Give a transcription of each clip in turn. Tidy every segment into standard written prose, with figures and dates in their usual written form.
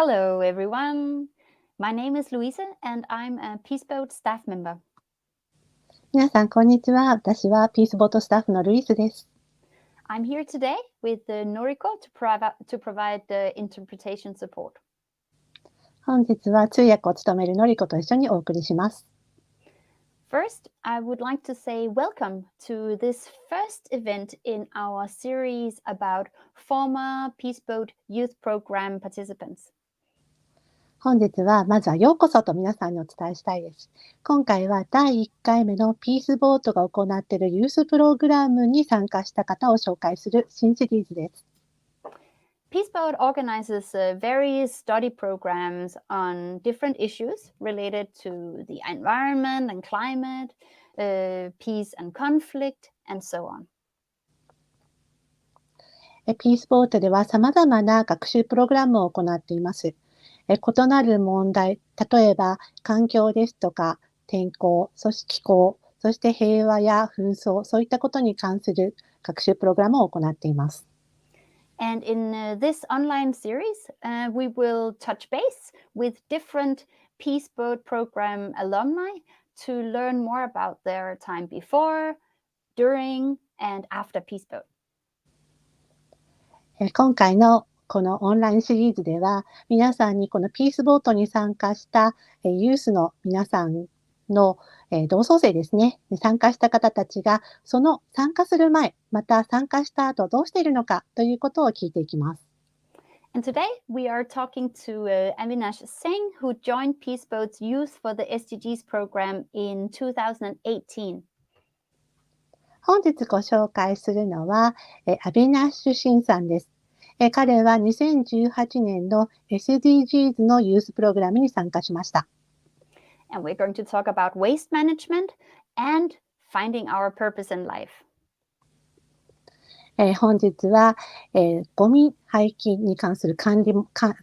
Hello, everyone. My name is Louisa, and I'm a Peace Boat staff member. 皆さん、こんにちは。私はピースボートスタッフのルイスです。I'm here today with Noriko to provide the interpretation support. 本日は通訳を務めるノリコと一緒にお送りします。First, I would like to say welcome to this first event in our series about former Peace Boat Youth Program participants. 本日はまずはようこそと皆さんにお伝えしたいです。今回は第1回目のピースボートが行っているユースプログラムに参加した方を紹介する新シリーズです。Peace Boat organizes various study programs on different issues related to the environment and climate, peace and conflict, and so on. ピースボートでは様々な学習プログラムを行っています。異なる問題、例えば環境ですとか天候、そして気候、そして平和や紛争、そういったことに関する学習プログラムを行っています。And in this online series, we will touch base with different Peace Boat program alumni to learn more about their time before, during, and after Peace Boat. 今回のこのオンラインシリーズでは、皆さんにこのピースボートに参加したユースの皆さんの同窓生ですね、参加した方たちが、その参加する前、また参加した後どうしているのかということを聞いていきます。And today we are talking to Avinash Singh, who joined Peace Boat's Youth for the SDGs program in 2018. 本日ご紹介するのは、アビナッシュ・シンさんです。彼は2018年の SDGs のユースプログラムに参加しました。And we're going to talk about waste management and finding our purpose in life. 本日は、ゴミ廃棄に関する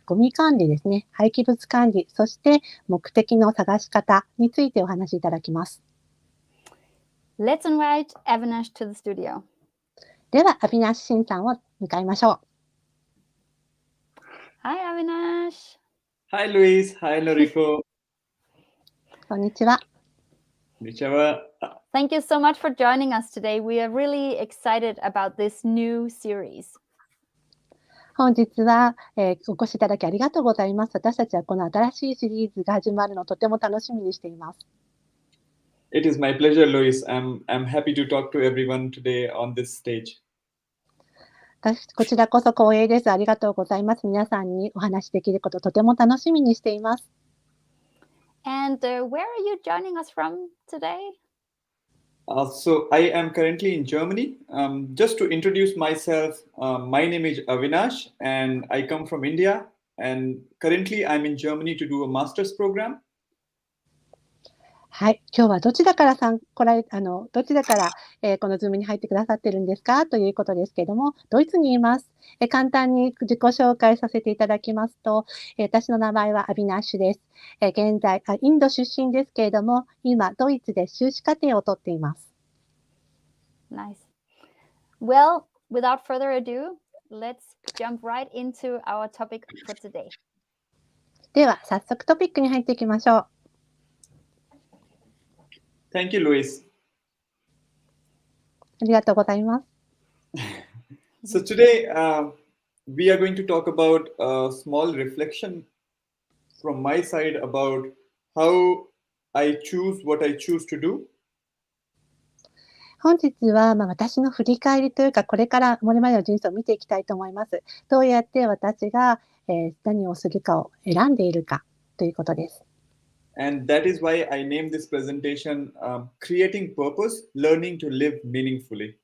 ゴミ管理ですね。廃棄物管理、そして目的の探し方についてお話しいただきます。Let's invite Avinash to the studio. では、アビナッシュ・シンさんを迎えましょう。Hi, Avinash. Hi, Luis. Hi, Noriko. こんにちは。Konnichiwa. Thank you so much for joining us today. We are really excited about this new series. 本日は、お越しいただきありがとうございます。私たちはこの新しいシリーズが始まるのをとても楽しみにしています。It is my pleasure, Luis. I'm happy to talk to everyone today on this stage. こちらこそ光栄です。ありがとうございます。皆さんにお話しできることとても楽しみにしています。And where are you joining us from today? So I am currently in Germany. Just to introduce myself, my name is Avinash and I come from India. And currently I'm in Germany to do a master's program. はい、今日はどちらからこのズームに入ってくださってるんですかということですけれども、ドイツにいます。簡単に自己紹介させていただきますと、私の名前はアビナッシュです。現在インド出身ですけれども、今ドイツで修士課程を取っています。Nice. Well, without further ado, let's jump right into our topic for today. では早速トピックに入っていきましょう。Thank you, Luis. ありがとうございます。So today we are going to talk about a small reflection from my side about how I choose what I choose to do. 本日は私の振り返りというか、これからこれまでの人生を見ていきたいと思います。どうやって私が、何をするかを選んでいるかということです。And that is why I named this presentation Creating Purpose, Learning to Live Meaningfully.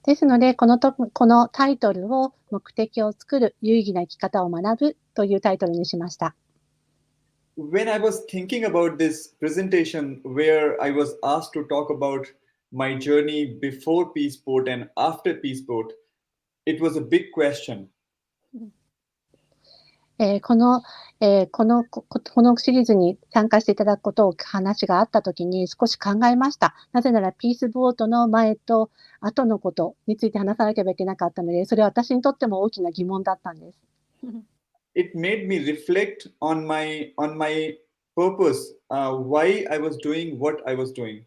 ですので、このタイトルを目的を作る有意義な生き方を学ぶというタイトルにしました。When I was thinking about this presentation where I was asked to talk about my journey before Peace Boat and after Peace Boat, it was a big question. このシリーズに参加していただくことを話があったときに少し考えました。なぜならピースボートの前と後のことについて話さなければいけなかったので、それは私にとっても大きな疑問だったんです。it made me reflect on my purpose, why I was doing what I was doing.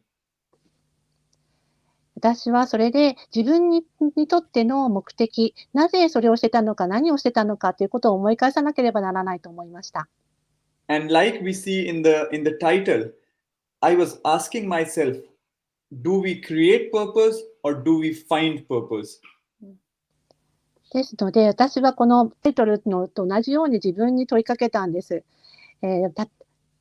私はそれで自分にとっての目的、なぜそれをしてたのか、何をしてたのかということを思い返さなければならないと思いました。And like we see in the title, I was asking myself, do we create purpose or do we find purpose? ですので、私はこのタイトルのと同じように自分に問いかけたんです。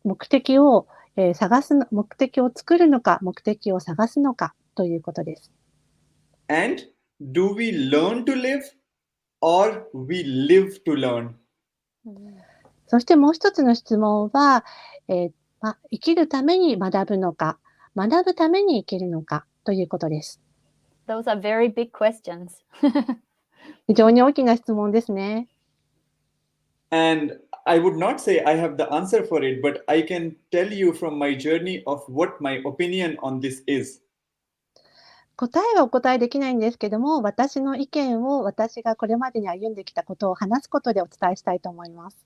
目的を探すの、目的を作るのか、目的を探すのかということです。And do we learn to live or we live to learn? そしてもう一つの質問は、生きるために学ぶのか、学ぶために生きるのかということです。Those are very big questions. 非常に大きな質問ですね。And I would not say I have the answer for it, but I can tell you from my journey of what my opinion on this is. 答えはお答えできないんですけども、私の意見を私がこれまでに歩んできたことを話すことでお伝えしたいと思います。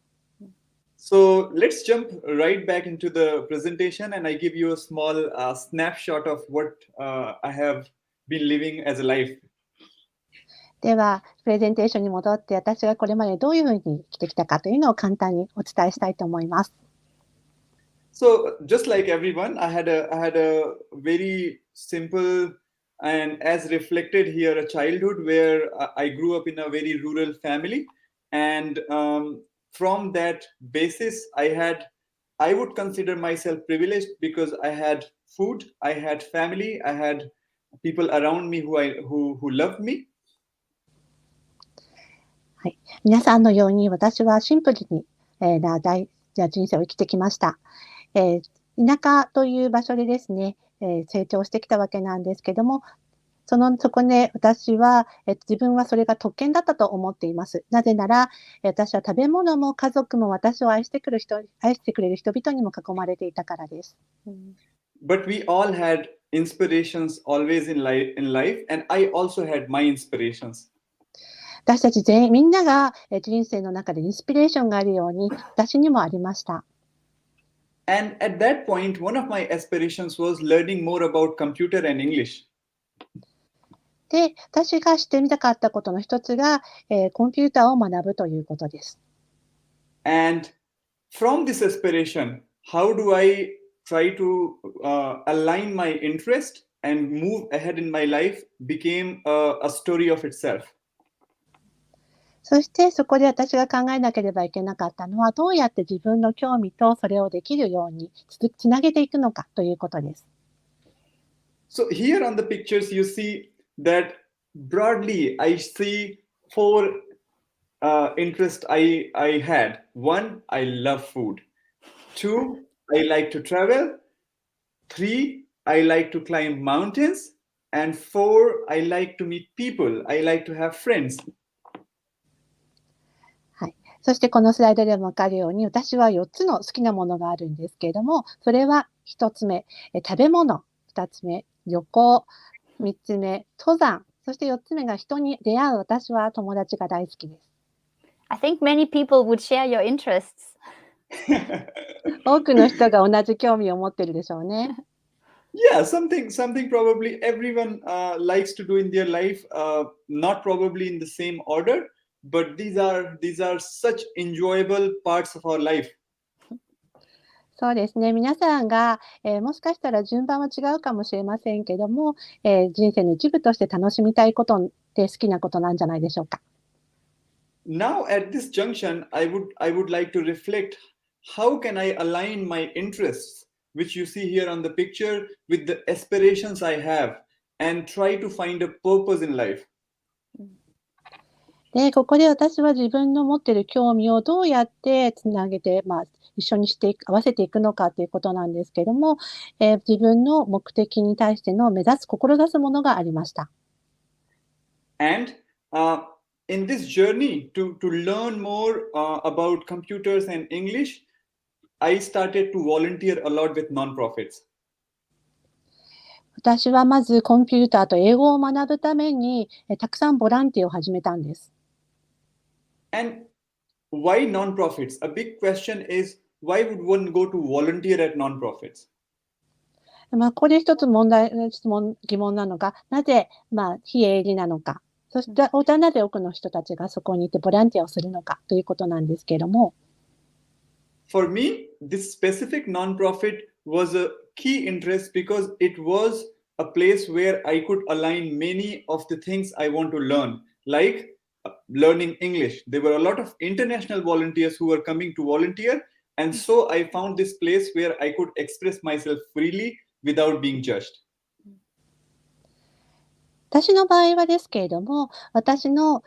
So let's jump right back into the presentation and I give you a small snapshot of what I have been living as a life. では、プレゼンテーションに戻って私がこれまでどういうふうに生きてきたかというのを簡単にお伝えしたいと思います。So just like everyone, I had a very simple and as reflected here a childhood where I grew up in a very rural family, and from that basis I would consider myself privileged because I had food, I had family, I had people around me who loved me. はい、皆さんのように私はシンプルに、人生を生きてきました。田舎という場所でですね、成長してきたわけなんですけども、そこで私は、自分はそれが特権だったと思っています。なぜなら、私は食べ物も家族も私を愛してくれる人々にも囲まれていたからです。But we all had inspirations always in life, and I also had my inspirations. 私たちみんなが人生の中でインスピレーションがあるように、私にもありました。And at that point, one of my aspirations was learning more about computer and English. で、私がしてみたかったことの一つが、コンピューターを学ぶということです。And from this aspiration, how do I try to align my interest and move ahead in my life became a story of itself. そしてそこで私が考えなければいけなかったのは、どうやって自分の興味とそれをできるようにつなげていくのかということです。So here on the pictures you see that broadly I see four interests I had. One, I love food. Two, I like to travel. Three, I like to climb mountains. And four, I like to meet people. I like to have friends. はい。そしてこのスライドでもわかるように、私は4つの好きなものがあるんですけれども、それは1つ目、食べ物、2つ目、旅行、3つ目、登山、そして4つ目が人に出会う。私は友達が大好きです。I think many people would share your interests. 多くの人が同じ興味を持っているでしょうね。Yeah, something probably everyone likes to do in their life, not probably in the same order, but these are such enjoyable parts of our life. そうですね。皆さんが、もしかしたら順番は違うかもしれませんけども、人生の一部として楽しみたいことって好きなことなんじゃないでしょうか。Now at this junction, I would like to reflect how can I align my interests, which you see here on the picture, with the aspirations I have and try to find a purpose in life. で、ここで私は自分の持っている興味をどうやってつなげて、一緒に合わせていくのかということなんですけども、自分の目的に対しての志すものがありました。And in this journey to learn more about computers and English, I started to volunteer a lot with nonprofits. 私はまずコンピューターと英語を学ぶために、たくさんボランティアを始めたんです。And why nonprofits? A big question is, why would one go to volunteer at nonprofits? ここで一つ疑問なのが、なぜ、非営利なのか、そして、なぜ多くの人たちがそこにいてボランティアをするのかということなんですけれども。For me, this specific nonprofit was a key interest because it was a place where I could align many of the things I want to learn, like learning English. There were a lot of international volunteers who were coming to volunteer, and so I found this place where I could express myself freely without being judged. 私の場合はですけれども、私の、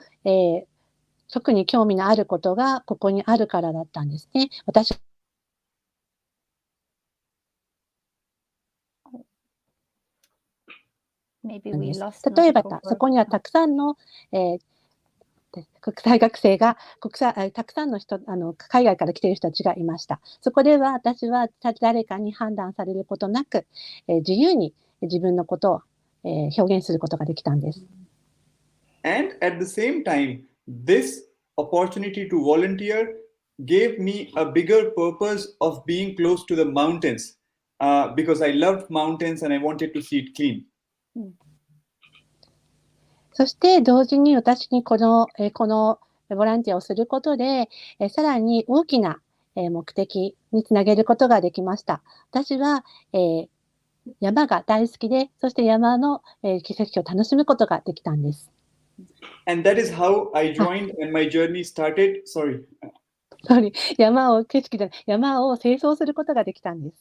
特に興味のあることがここにあるからだったんですね。例えば、そこにはたくさんの、国際学生がたくさんの人海外から来ている人たちがいました。そこでは私は誰かに判断されることなく、自由に自分のことを、表現することができたんです。And at the same time, this opportunity to volunteer gave me a bigger purpose of being close to the mountains, because I loved mountains and I wanted to see it clean. そして同時に私にこのボランティアをすることで、さらに大きな目的につなげることができました。私は、山が大好きで、そして山の景色を楽しむことができたんです。And that is how I joined and my journey started.山を清掃することができたんです。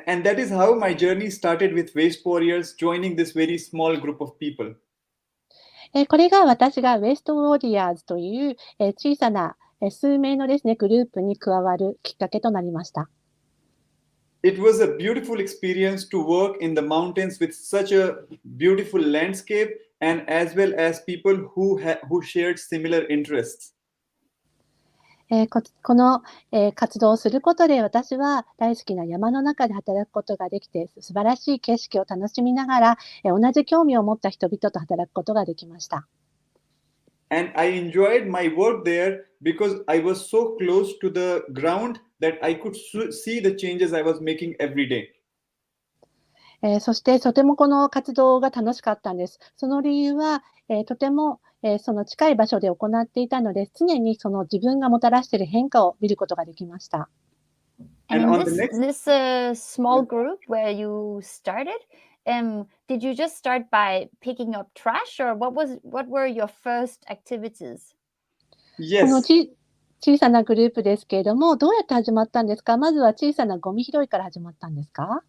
And that is how my journey started with Waste Warriors, joining this very small group of people. これが私が Waste Warriors という小さな数名のですね、グループに加わるきっかけとなりました。It was a beautiful experience to work in the mountains with such a beautiful landscape and as well as people who shared similar interests. この活動をすることで私は大好きな山の中で働くことができて素晴らしい景色を楽しみながら同じ興味を持った人々と働くことができました。And I enjoyed my work there because I was so close to the ground that I could see the changes I was making every day. そしてとてもこの活動が楽しかったんです。その理由は、とてもその近い場所で行っていたので、常にその自分がもたらしている変化を見ることができました。And in this small group where you started, did you just start by picking up trash, or what were your first activities? Yes. この小さなグループですけれども、どうやって始まったんですか？まずは小さなゴミ拾いから始まったんですか？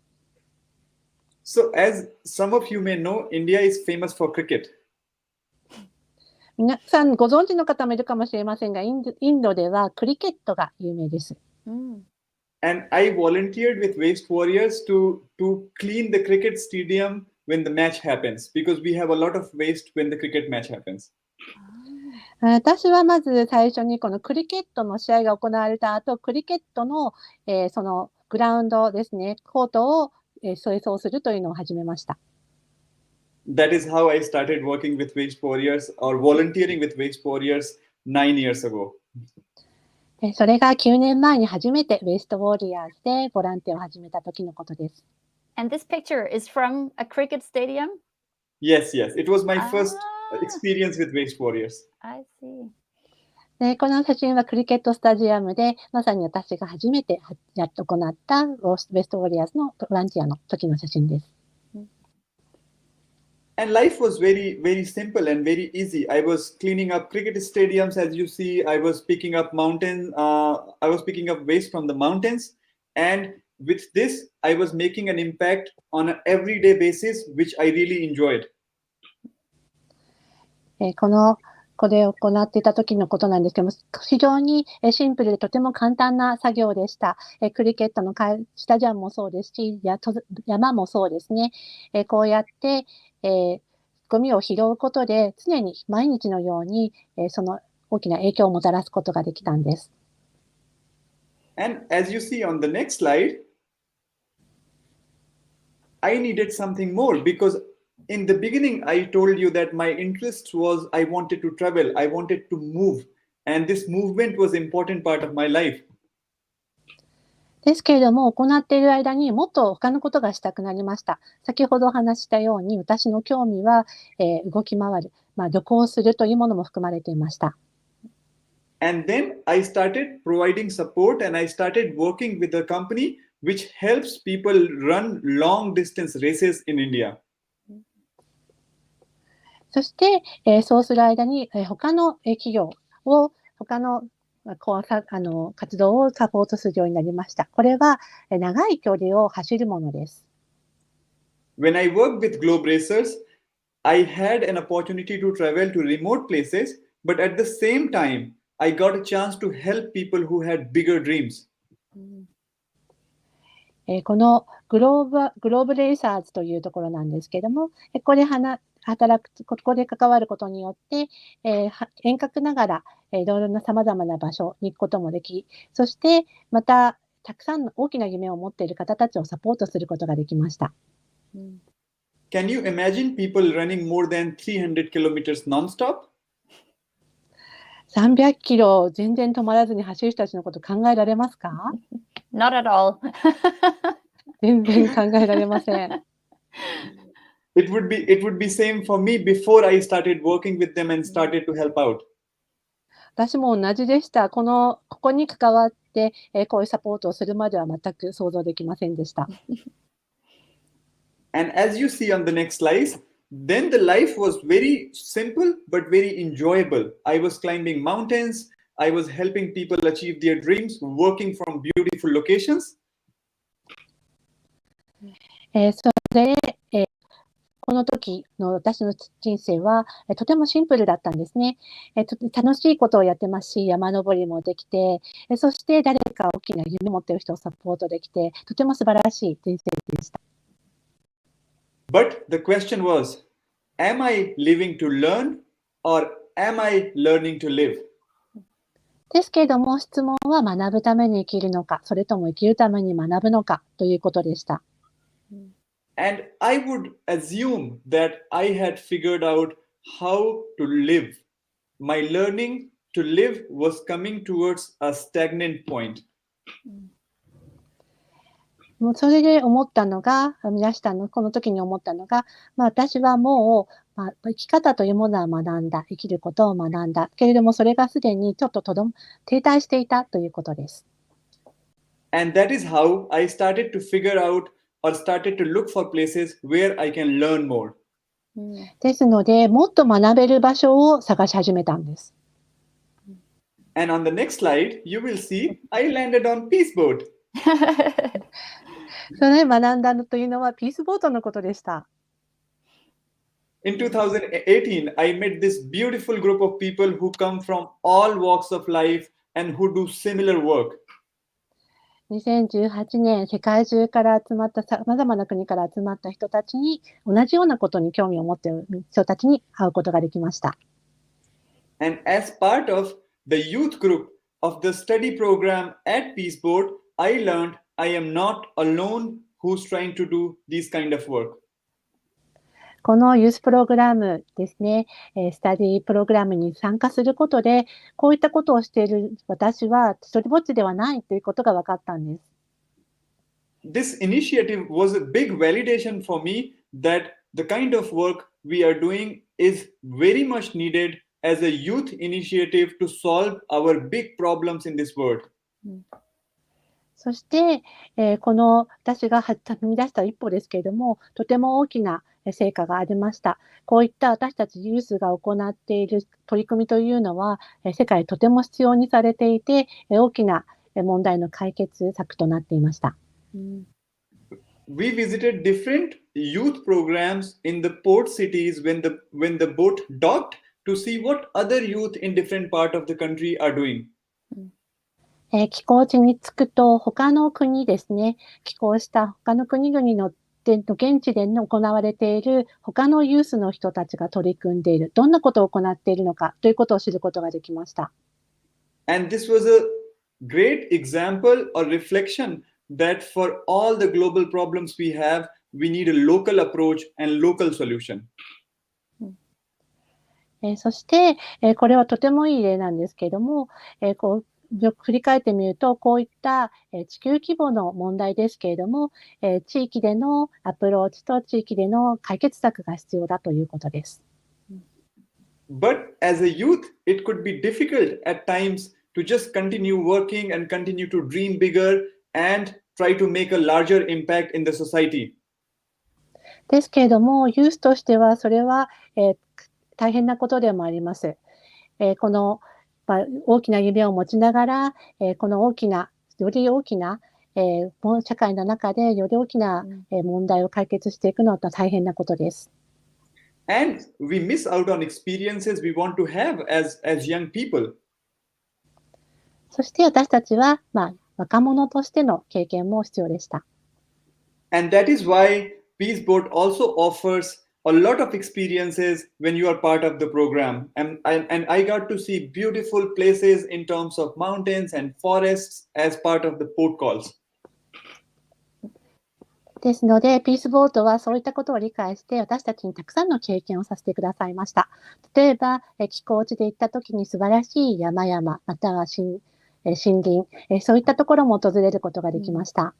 So, as some of you may know, India is famous for cricket. 皆さんご存知の方もいるかもしれませんが、インドではクリケットが有名です。And I volunteered with Waste Warriors to clean the cricket stadium when the match happens, because we have a lot of waste when the cricket match happens. 私はまず最初にこのクリケットの試合が行われた後、クリケットの、そのグラウンドですね、コートを清掃するというのを始めました。That is how I started working with Waste Warriors or volunteering with Waste Warriors 9 years ago. それが9年前に初めて Waste Warriors でボランティアを始めた時のことです。And this picture is from a cricket stadium? Yes. It was my first experience with Waste Warriors. I see. でこの写真はクリケットスタジアムで、まさに私が初めて行ったWaste Warriors のボランティアの時の写真です。And life was very, very simple and very easy. I was cleaning up cricket stadiums, as you see. I was picking up waste from the mountains. And with this, I was making an impact on an everyday basis, which I really enjoyed. これを行っていた時のことなんですけども、非常にシンプルでとても簡単な作業でした。クリケットのスタジアムもそうですし、山もそうですね。こうやって、ゴミを拾うことで常に毎日のように、その大きな影響をもたらすことができたんです。And as you see on the next slide, I needed something more because in the beginning, I told you that my interest was I wanted to travel, I wanted to move. and this movement was an important part of my life. ですけれども、行っている間にもっと他のことがしたくなりました。先ほどお話したように、私の興味は、動き回る、旅行するというものも含まれていました。And then I started providing support and I started working with a company which helps people run long distance races in India. そして、そうする間に、他の企業を、他の活動をサポートするようになりました。これは長い距離を走るものです。When I worked with Globe Racers, I had an opportunity to travel to remote places, but at the same time, I got a chance to help people who had bigger dreams. このグローブレーサーズというところなんですけども、ここで関わることによって、遠隔ながら、いろいろな様々な場所に行くこともでき、そしてまたたくさんの大きな夢を持っている方たちをサポートすることができました。Can you imagine people running more than 300 kilometers non-stop? 300キロ全然止まらずに走る人たちのこと考えられますか？ Not at all. 全然考えられません。It would be same for me before I started working with them and started to help out. 私も同じでした。ここに関わって、こういうサポートをするまでは全く想像できませんでした。And as you see on the next slide, then the life was very simple but very enjoyable. I was climbing mountains. I was helping people achieve their dreams, working from beautiful locations. それで、この時の私の人生はとてもシンプルだったんですね。楽しいことをやってますし、山登りもできて、そして誰か大きな夢を持っている人をサポートできて、とても素晴らしい人生でした。But the question was, am I living to learn or am I learning to live? ですけれども、質問は学ぶために生きるのか、それとも生きるために学ぶのかということでした。And I would assume that I had figured out how to live. My learning to live was coming towards a stagnant point. もうそれで思ったのが、この時に思ったのが、私はもう、生き方というものは学んだ、生きることを学んだ。けれども、それがすでにちょっと停滞していたということです。And that is how I started to figure out or started to look for places where I can learn more. ですので、もっと学べる場所を探し始めたんです。And on the next slide, you will see I landed on Peace Boat. それ学んだのというのはピースボートのことでした。In 2018, I met this beautiful group of people who come from all walks of life and who do similar work. 2018年、世界中から集まった、様々な国から集まった人たちに、同じようなことに興味を持っている人たちに会うことができました。And as part of the youth group of the study program at Peace Boat, I learned I am not alone who's trying to do these kind of work. このユースプログラムですね、スタディプログラムに参加することで、こういったことをしている私は一人ぼっちではないということが分かったんです。This initiative was a big validation for me that the kind of work we are doing is very much needed as a youth initiative to solve our big problems in this world. そして、この私が踏み出した一歩ですけれども、とても大きな成果がありました。こういった私たちユースが行っている取り組みというのは、世界とても必要にされていて、大きな問題の解決策となっていました。We visited different youth programs in the port cities when the boat docked to see what other youth in different part of the country are doing. 寄港地に着くと、他の国ですね、寄港した他の国々の現地で行われている他のユースの人たちが取り組んでいる、どんなことを行っているのかということを知ることができました。And this was a great example or reflection that for all the global problems we have, we need a local approach and local solution. そして、これはとてもいい例なんですけれども、よく振り返ってみると、こういった、地球規模の問題ですけれども、地域でのアプローチと地域での解決策が必要だということです。But as a youth, it could be difficult at times to just continue working and continue to dream bigger and try to make a larger impact in the society. ですけれども、ユースとしてはそれは、大変なことでもあります。この、大きな夢を持ちながら、このより大きな、社会の中でより大きな、問題を解決していくのは大変なことです。And we miss out on experiences we want to have as young people. そして私たちは、若者としての経験も必要でした。And that is why Peace Boat also offers a lot of experiences when you are part of the program. And I got to see beautiful places in terms of mountains and forests as part of the port calls. ですので、ピースボートはそういったことを理解して、私たちにたくさんの経験をさせてくださいました。例えば、寄港地で行った時に素晴らしい山々、または森林、そういったところも訪れることができました。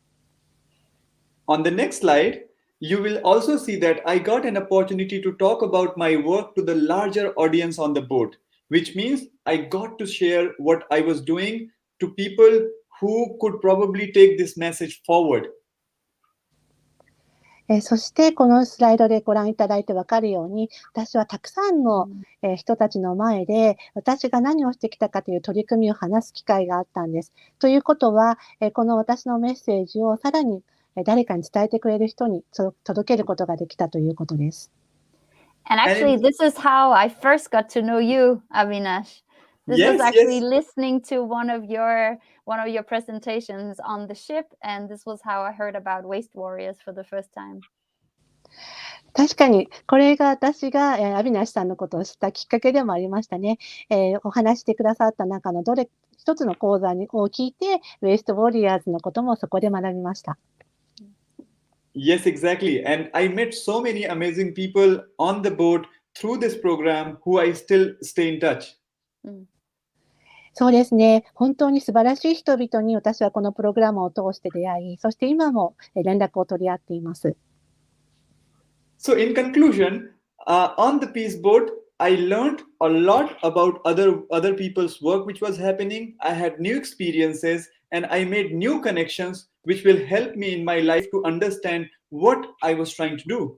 On the next slide, you will also see that I got an opportunity to talk about my work to the larger audience on the boat, which means I got to share what I was doing to people who could probably take this message forward. そしてこのスライドでご覧いただいて分かるように、私はたくさんの人たちの前で私が何をしてきたかという取り組みを話す機会があったんです。ということは、この私のメッセージをさらに誰かに伝えてくれる人に届けることができたということです。And actually, this is how I first got to know you, Avinash. This was actually listening to one of your presentations on the ship, and this was how I heard about Waste Warriors for the first time. 確かに、これが私が、アビナシさんのことを知ったきっかけでもありましたね。お話してくださった中の一つの講座を聞いて、Waste Warriors のこともそこで学びました。Yes, exactly. And I met so many amazing people on the boat through this program who I still stay in touch. そうですね。本当に素晴らしい人々に私はこのプログラムを通して出会い、そして今も連絡を取り合っています。So in conclusion, on the Peace Boat, I learned a lot about other people's work which was happening. I had new experiences and I made new connections which will help me in my life to understand what I was trying to do.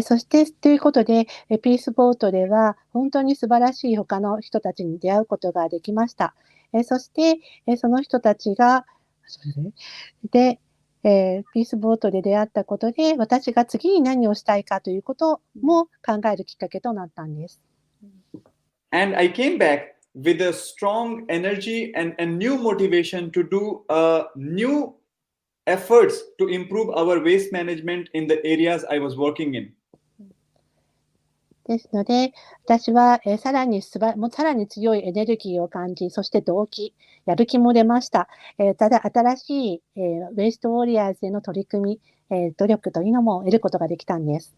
そしてということで、ピースボートでは本当に素晴らしい他の人たちに出会うことができました。そして、その人たちが、ピースボートで出会ったことで、私が次に何をしたいかということも考えるきっかけとなったんです。And I came back with a strong energy and new motivation to do new efforts to improve our waste management in the areas I was working in. ですので、私はさらに強いエネルギーを感じ、そして動機、やる気も出ました。ただ、新しいウェイストウォリアーズへの取り組み、努力というのも得ることができたんです。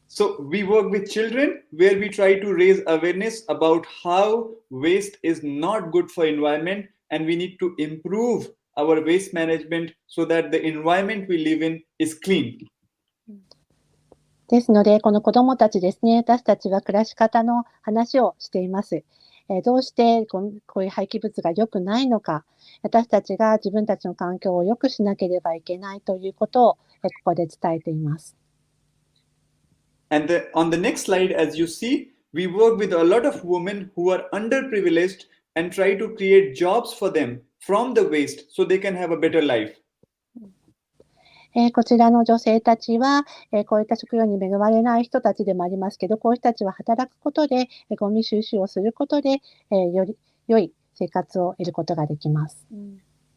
So we work with children where we try to raise awareness about how waste is not good for environment and we need to improve our waste management so that the environment we live in is clean. ですので、この子どもたちですね、私たちは暮らし方の話をしています。どうしてこういう廃棄物が良くないのか、私たちが自分たちの環境を良くしなければいけないということをここで伝えています。And on the next slide, as you see, we work with a lot of women who are underprivileged and try to create jobs for them from the waste so they can have a better life. こちらの女性たちは、こういった職業に恵まれない人たちでもありますけど、こういう人たちは働くことで、ゴミ収集をすることで、より良い生活を得ることができます。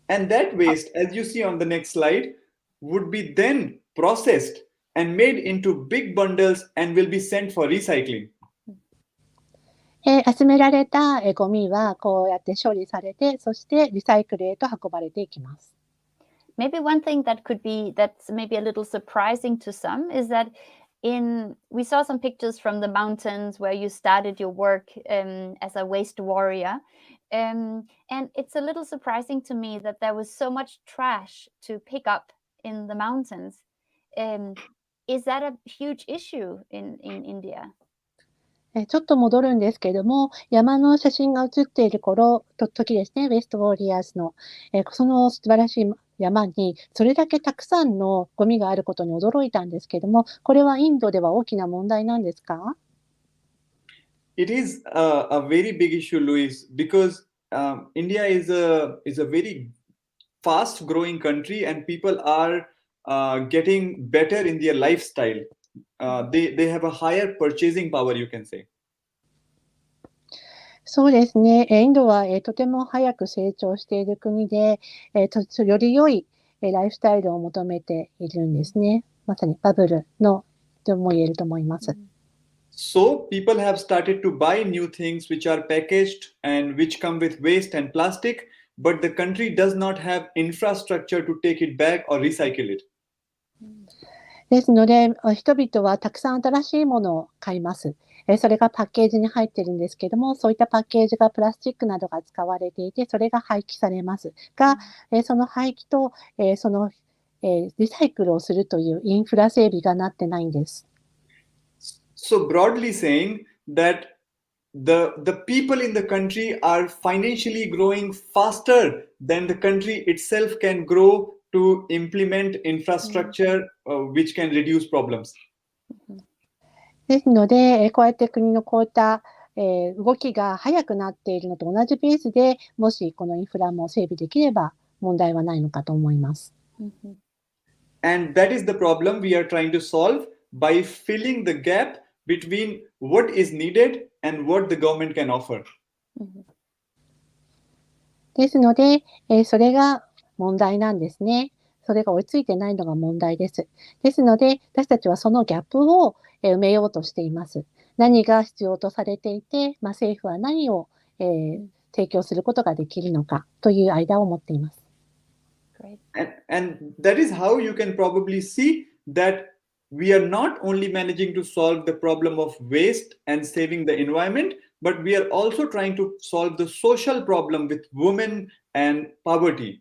And that waste, as you see on the next slide, would be then processed and made into big bundles and will be sent for recycling. 集められたゴミはこうやって処理されて、そしてリサイクルへと運ばれていきます。Maybe one thing that's maybe a little surprising to some is that we saw some pictures from the mountains where you started your work as a waste warrior. And it's a little surprising to me that there was so much trash to pick up in the mountains. Is that a huge issue in India? ちょっと戻るんですけれども、山の写真が写っている時ですね、ウェストウォーリアーズの、その素晴らしい山に、それだけたくさんのゴミがあることに驚いたんですけれども、これはインドでは大きな問題なんですか？ It is a very big issue, Louis, because India is a very fast growing country and people are getting better in their lifestyle. They have a higher purchasing power, you can say. そうですね。インドはとても早く成長している国で、より良いライフスタイルを求めているんですね。まさにバブルのとも言えると思います。So people have started to buy new things which are packaged and which come with waste and plastic, but the country does not have infrastructure to take it back or recycle it. ですので、人々はたくさん新しいものを買います。それがパッケージに入っているんですけども、そういったパッケージがプラスチックなどが使われていて、それが廃棄されますが、その廃棄と、その、リサイクルをするというインフラ整備がなってないんです。So broadly saying that the people in the country are financially growing faster than the country itself can grow to implement infrastructure which can reduce problems. ですので、こうやって国のこういった、動きが早くなっているのと同じペースで、もしこのインフラも整備できれば問題はないのかと思います。And that is the problem we are trying to solve by filling the gap between what is needed and what the government can offer. ですので、それが問題なんですね。それが追いついてないのが問題です。ですので、私たちはそのギャップを埋めようとしています。何が必要とされていて、政府は何を、提供することができるのかという間を持っています。And that is how you can probably see that we are not only managing to solve the problem of waste and saving the environment, but we are also trying to solve the social problem with women and poverty.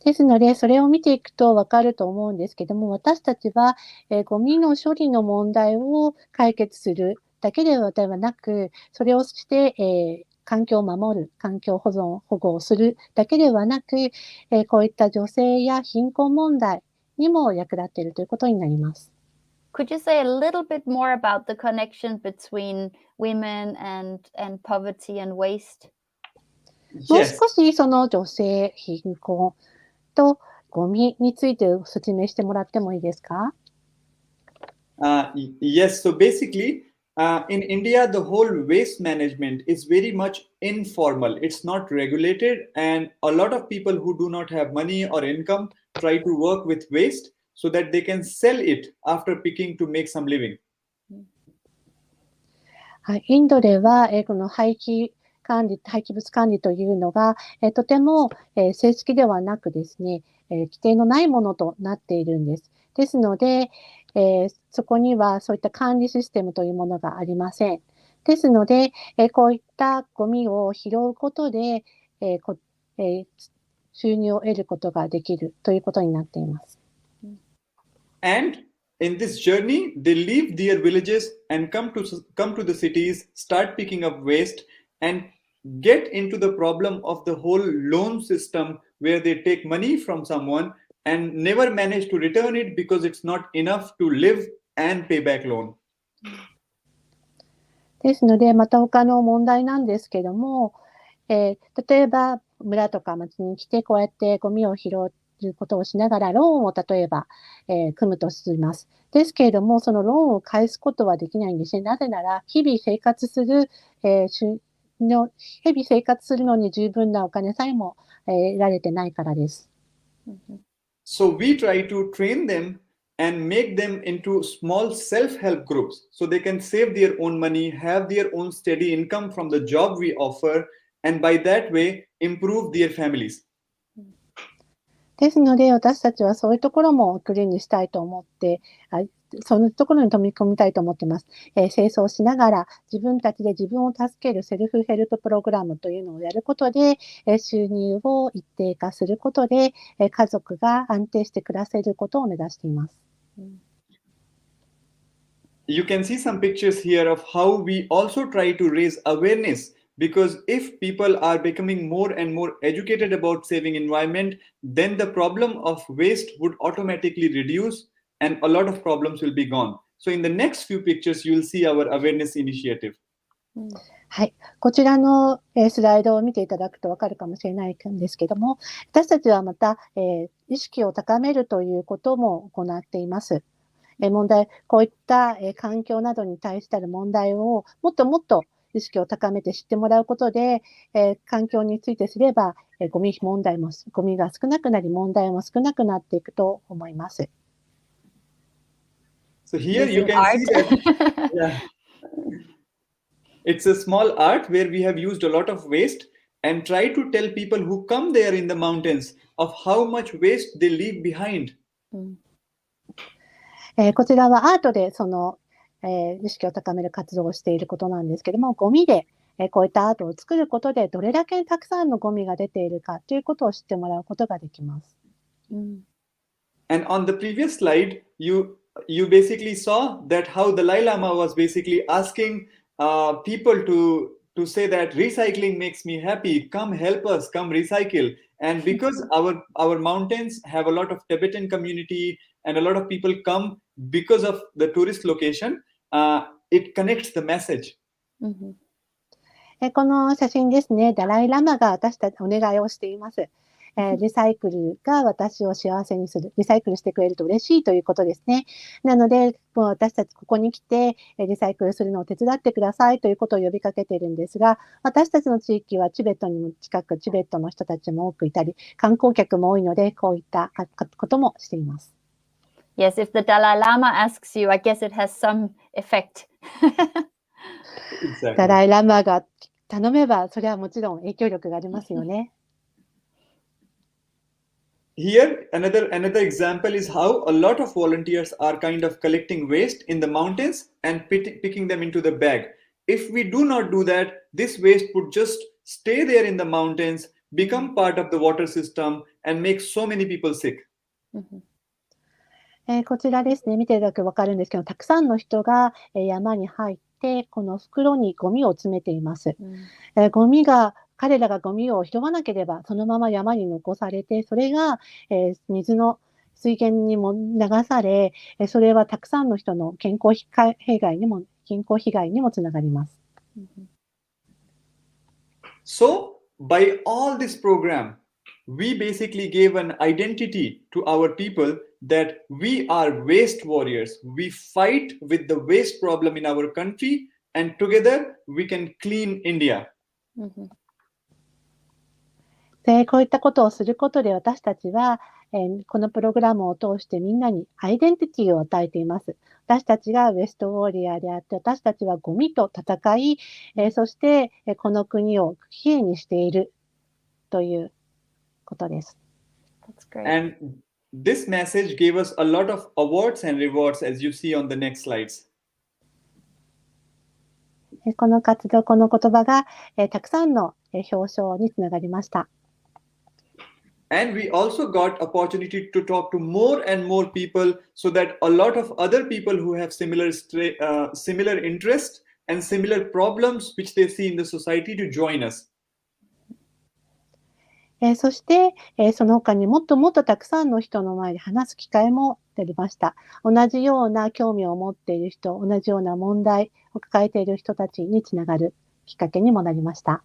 ですので、それを見ていくとわかると思うんですけども、私たちは、ゴミの処理の問題を解決するだけではなく、それをして、環境を守る、環境保護をするだけではなく、こういった女性や貧困問題にも役立っているということになります。Could you say a little bit more about the connection between women and poverty and waste? もう少しその女性、貧困とゴミについて説明してもらってもいいですか？ Yes, so basically, in India, the whole waste management is very much informal. It's not regulated, and a lot of people who do not have money or income try to work with waste so that they can sell it after picking to make some living. はい、インドでは、この廃棄物管理というのが、とても、正式ではなくですね、規定のないものとなっているんです。ですので、そこにはそういった管理システムというものがありません。ですので、こういったゴミを拾うことで、収入を得ることができるということになっています。And in this journey, they leave their villages and come to the cities, start picking up waste, and get into the problem of the whole loan system where they take money from someone and never manage to return it because it's not enough to live and pay back loan. ですので、また他の問題なんですけども、例えば村とか町に来てこうやってゴミを拾うことをしながらローンを例えば、組むとします。ですけれども、そのローンを返すことはできないんですね。なぜなら、日々生活するのに十分なお金さえも、得られてないからです。So we try to train them and make them into small self-help groups so they can save their own money, have their own steady income from the job we offer, and by that way improve their families. ですので、私たちはそういうところもクリーンにしたいと思って、そのところに飛び込みたいと思っています。清掃しながら自分たちで自分を助けるセルフヘルププログラムというのをやることで、収入を一定化することで、家族が安定して暮らせることを目指しています。You can see some pictures here of how we also try to raise awareness, because if people are becoming more and more educated about saving environment, then the problem of waste would automatically reduce and a lot of problems will be gone. So in the next few pictures, you will see our awareness initiative. はい。こちらのスライドを見ていただくとわかるかもしれないんですけども、私たちはまた意識を高めるということも行っています。こういった環境などに対してある問題をもっともっと意識を高めて知ってもらうことで、環境についてすれば、ゴミが少なくなり、問題も少なくなっていくと思います。So here you can see that, yeah, it's a small art where we have used a lot of waste and try to tell people who come there in the mountains of how much waste they leave behind. こちらはアートで意識を高める活動をしていることなんですけども、ゴミでこういったアートを作ることでどれだけたくさんのゴミが出ているかということを知ってもらうことができます。And on the previous slide, you basically saw that how the Dalai Lama was basically asking people to say that recycling makes me happy. Come help us, come recycle. And because our mountains have a lot of Tibetan community and a lot of people come because of the tourist location, it connects the message. この写真ですね、ダライラマが私たちお願いをしています。リサイクルが私を幸せにする。リサイクルしてくれると嬉しいということですね。なので、もう私たちここに来て、リサイクルするのを手伝ってくださいということを呼びかけているんですが、私たちの地域はチベットにも近く、チベットの人たちも多くいたり、観光客も多いので、こういったこともしています。Yes, if the Dalai Lama asks you, I guess it has some effect. ダライラマが頼めば、それはもちろん影響力がありますよね。Here, another example is how a lot of volunteers are kind of collecting waste in the mountains and picking them into the bag. If we do not do that, this waste would just stay there in the mountains, become part of the water system, and make so many people sick. こちらですね、見ていただくと分かるんですけど、たくさんの人が山に入って、この袋にゴミを詰めています。彼らがゴミを拾わなければ、そのまま山に残されて、それが水源にも流され、それはたくさんの人の健康被害にもつながります。So, by all this program, we basically gave an identity to our people that we are waste warriors. We fight with the waste problem in our country, and together we can clean India. で、こういったことをすることで私たちは、このプログラムを通してみんなにアイデンティティを与えています。私たちがウェストウォーリアーであって、私たちはゴミと戦い、そしてこの国をきれいにしているということです。That's great. And this message gave us a lot of awards and rewards, as you see on the next slides. この活動、この言葉がたくさんの表彰につながりました。And we also got opportunity to talk to more and more people, so that a lot of other people who have similar interests and similar problems which they see in the society to join us. そして、その他にもっともっとたくさんの人の前で話す機会も出ました。同じような興味を持っている人、同じような問題を抱えている人たちにつながるきっかけにもなりました。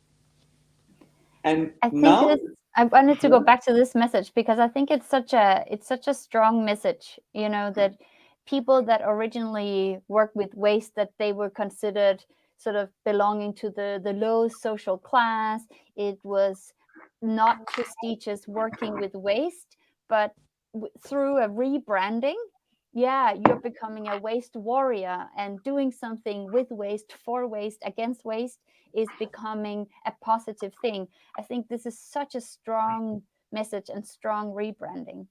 And I think now, I wanted to go back to this message because I think it's such a strong message, that people that originally worked with waste, that they were considered sort of belonging to the low social class. It was not prestigious working with waste, but through a rebranding, you're becoming a waste warrior, and doing something with waste, for waste, against waste is becoming a positive thing. I think this is such a strong message and strong rebranding.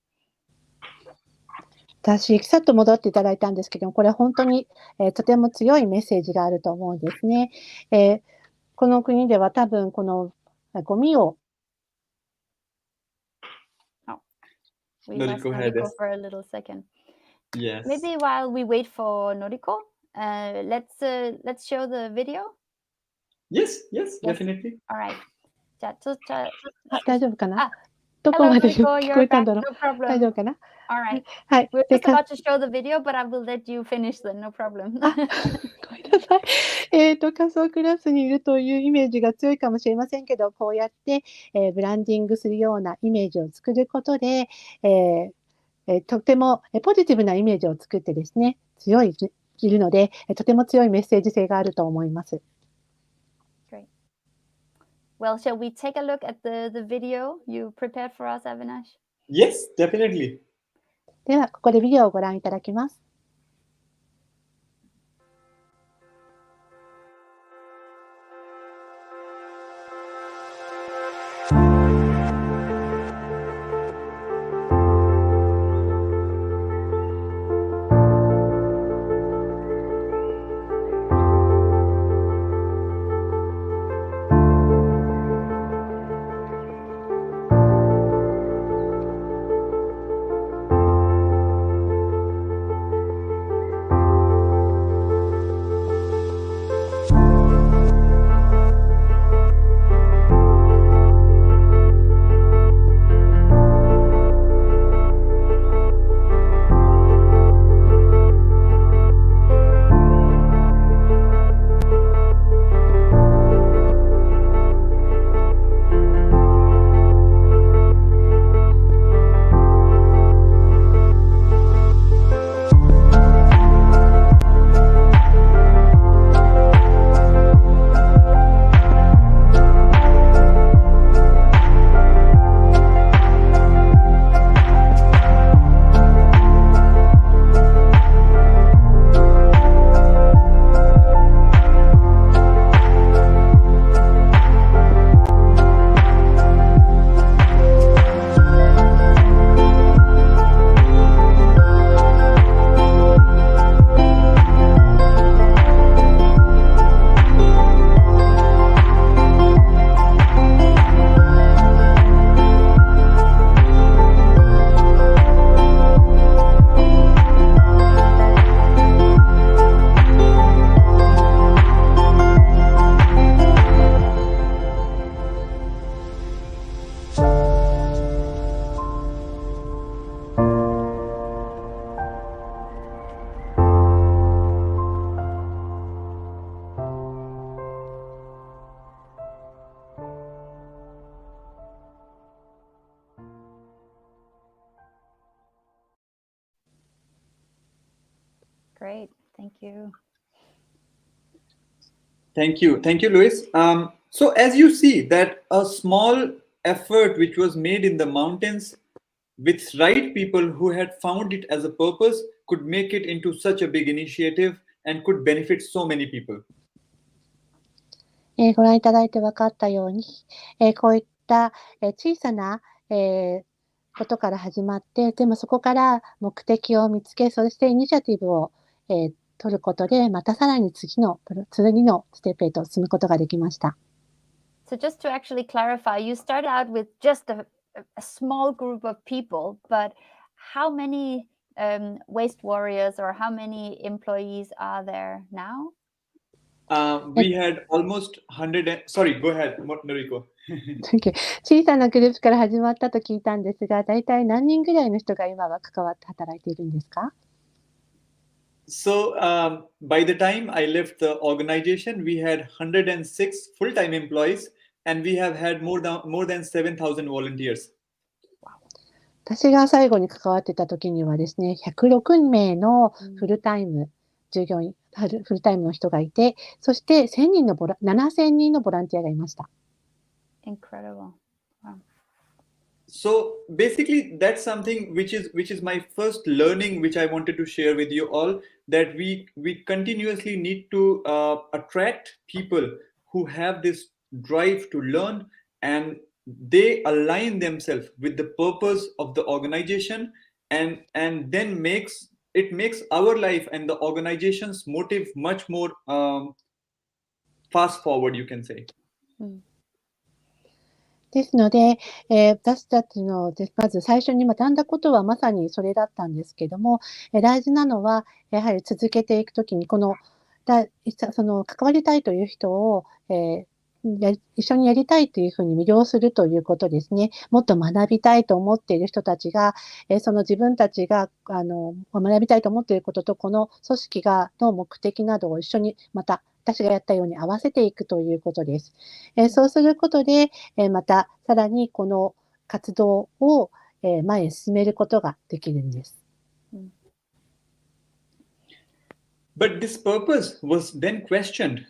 私、さっと戻っていただいたんですけども、これ本当に、とても強いメッセージがあると思うんですね。この国では多分このゴミを We lost Noriko had Noriko this. for a little second. Yes. Maybe while we wait for Noriko, let's show the video. Yes, Yes. definitely. All right. じゃあちょっと大丈夫かなあどこ Hello, まで Noriko, 聞こ you're えたん back. だろう No problem. 大丈夫かな All right. はい。 We're で just about to show the video, but I will let you finish then. No problem. あ、ごめんなさい。仮想クラスにいるというイメージが強いかもしれませんけど、こうやって、ブランディングするようなイメージを作ることで、とてもポジティブなイメージを作ってですね、いるので、とても強いメッセージ性があると思います。Great. Well, shall we take a look at the video you prepared for us, Avinash? Yes, definitely. では、ここでビデオをご覧いただきます。Great. Thank you. Thank you, Luis. So as you see that a small effort which was made in the mountains with right people who had found it as a purpose could make it into such a big initiative and could benefit so many people. ご覧いただいて分かったように、こういった、小さな、ことから始まって、でもそこから目的を見つけ、そしてイニシアティブを、取ることで、またさらに次のステップへと進むことができました。So just to actually clarify, you started out with just a small group of people, but how many waste warriors or how many employees are there now? We had almost 100. Sorry, go ahead, Noriko. 小さなグループから始まったと聞いたんですが、大体何人ぐらいの人が今は関わって働いているんですか？ So by the time I left the organization, we had 106 full-time employees, and we have had more than 7,000 volunteers. 私が最後に関わっていた時にはですね、106名のフルタイム従業員、フルタイムの人がいて、そして7,000人のボランティアがいました。Incredible. Wow. So basically, that's something which is my first learning, which I wanted to share with you all. That we continuously need to attract people who have this drive to learn and they align themselves with the purpose of the organization, and then makes our life and the organization's motive much more fast forward, you can say. ですので、私たちのまず最初に学んだことはまさにそれだったんですけども、大事なのはやはり続けていくときにその関わりたいという人を、一緒にやりたいというふうに魅了するということですね。もっと学びたいと思っている人たちが、その自分たちが学びたいと思っていることとこの組織の目的などを一緒にまた私がやったように合わせていくということです。そうすることで、またさらにこの活動を、前へ進めることができるんです。But this purpose was then questioned.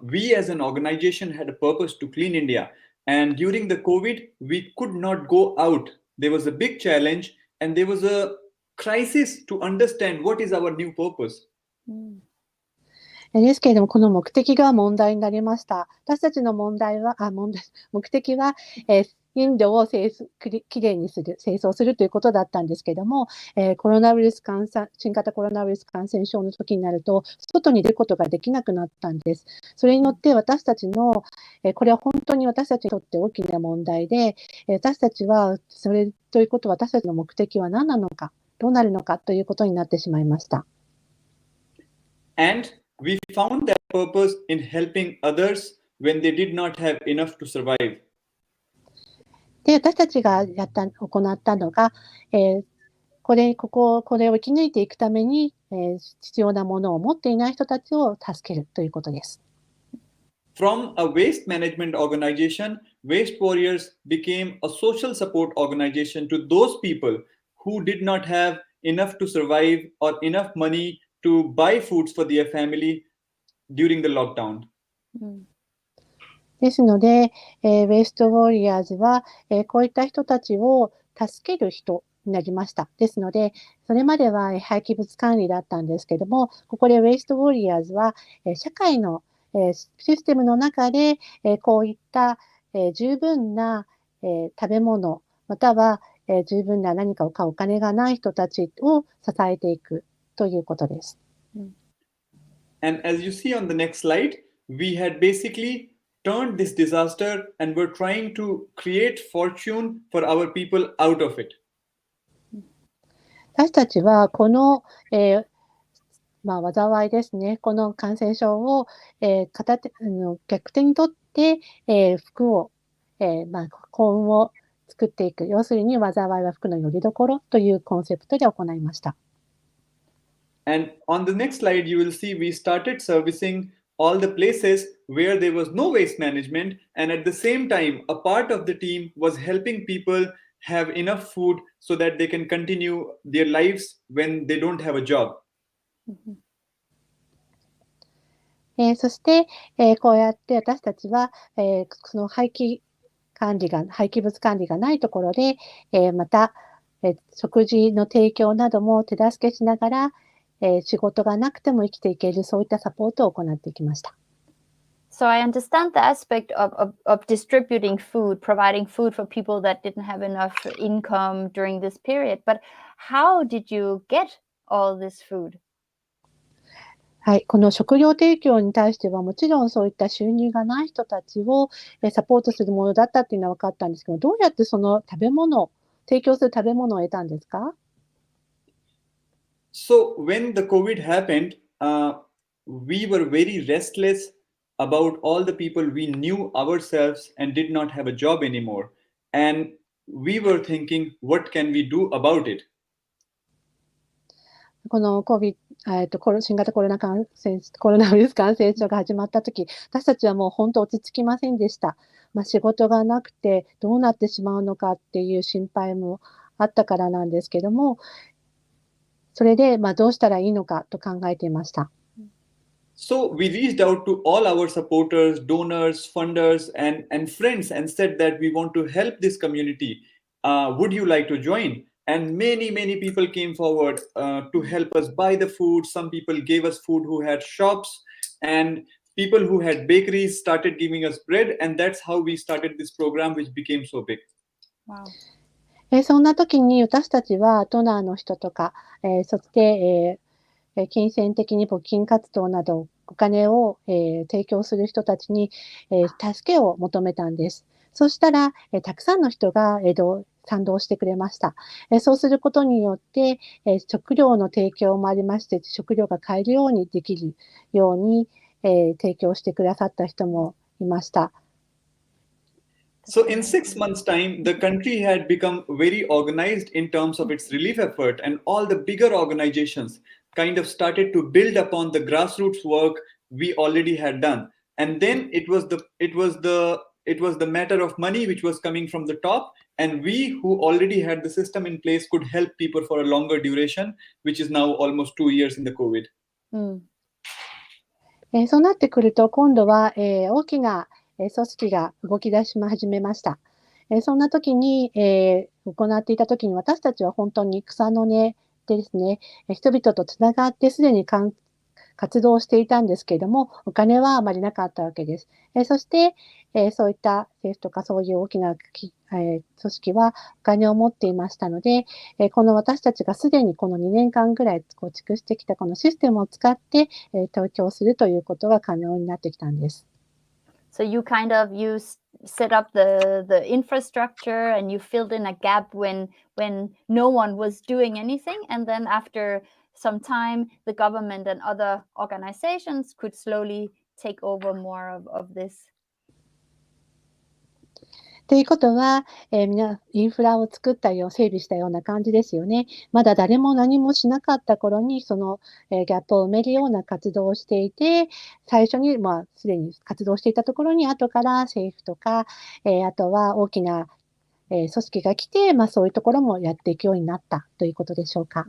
We as an organization had a purpose to clean India. And during the COVID, we could not go out. There was a big challenge and there was a crisis to understand what is our new purpose. ですけれども、この目的が問題になりました。私たちの目的は、インドをきれいにする、清掃するということだったんですけども、新型コロナウイルス感染症の時になると、外に出ることができなくなったんです。それによって私たちの、これは本当に私たちにとって大きな問題で、私たちは、それということは私たちの目的は何なのか、どうなるのかということになってしまいました。And we found that purpose in helping others when they did not have enough to survive. で、私たちが行ったのが、これを生き抜いていくために、必要なものを持っていない人たちを助けるということです。From a waste management organization, Waste Warriors became a social support organization to those people who did not have enough to survive or enough money to buy foods for their family during the lockdown. ですので、ウェイストウォリアーズは、こういった人たちを助ける人になりました。ですので、それまでは廃棄物管理だったんですけども、ここでウェイストウォリアーズは、社会の、システムの中で、こういった、十分な、食べ物、または、十分な何かを買うお金がない人たちを支えていくということです。And as you see on the next slide, we had basically turned this disaster and were trying to create fortune for our people out of it. 私たちはこの、災いですね。この感染症を、逆手にとって、福を、幸運を作っていく。要するに災いは福のよりどころというコンセプトで行いました。And on the next slide, you will see we started servicing all the places where there was no waste management, and at the same time, a part of the team was helping people have enough food so that they can continue their lives when they don't have a job. そして、こうやって私たちは、その廃棄物管理がないところで、また、食事の提供なども手助けしながら、仕事がなくても生きていける、そういったサポートを行ってきました。So I understand the aspect of distributing food, providing food for people that didn't have enough income during this period. But how did you get all this food? はい、この食料提供に対してはもちろんそういった収入がない人たちをサポートするものだったっていうのは分かったんですけど、どうやってその提供する食べ物を得たんですか？ So when the COVID happened, we were very restless about all the people we knew ourselves and did not have a job anymore. And we were thinking, what can we do about it? この新型コロナウイルス感染症が始まったとき、私たちはもう本当落ち着きませんでした。仕事がなくてどうなってしまうのかっていう心配もあったからなんですけども、それでどうしたらいいのかと考えていました。So we reached out to all our supporters, donors, funders, and friends and said that we want to help this community. Would you like to join? And many people came forward to help us buy the food. Some people gave us food who had shops, and people who had bakeries started giving us bread, and that's how we started this program, which became so big. Wow. そんな時に私たちはドナーの人とか、そして、金銭的に募金活動などお金を、提供する人たちに、助けを求めたんです。そしたら、たくさんの人が、賛同してくれました。そうすることによって、食料の提供もありまして、食料が買えるようにできるように、提供してくださった人もいました。So in 6 months' time, the country had become very organized in terms of its relief effort, and all the bigger organizations kind of started to build upon the grassroots work we already had done. And then it was the matter of money which was coming from the top, and we who already had the system in place could help people for a longer duration, which is now almost 2 years in the COVID. そうなってくると今度は、大きな組織が動き出し始めました。そんな時に、行っていた時に私たちは本当に草の根でですね、人々とつながってすでに活動していたんですけれども、お金はあまりなかったわけです。そして、そういった政府とかそういう大きな、組織はお金を持っていましたので、この私たちがすでにこの2年間ぐらい構築してきたこのシステムを使って、提供するということが可能になってきたんです。So you set up the infrastructure and you filled in a gap when no one was doing anything, and then after some time the government and other organizations could slowly take over more of this. ということは、インフラを作ったよう、整備したような感じですよね。まだ誰も何もしなかった頃に、その、ギャップを埋めるような活動をしていて、最初に、すでに活動していたところに、後から政府とか、あとは大きな、組織が来て、そういうところもやっていくようになったということでしょうか。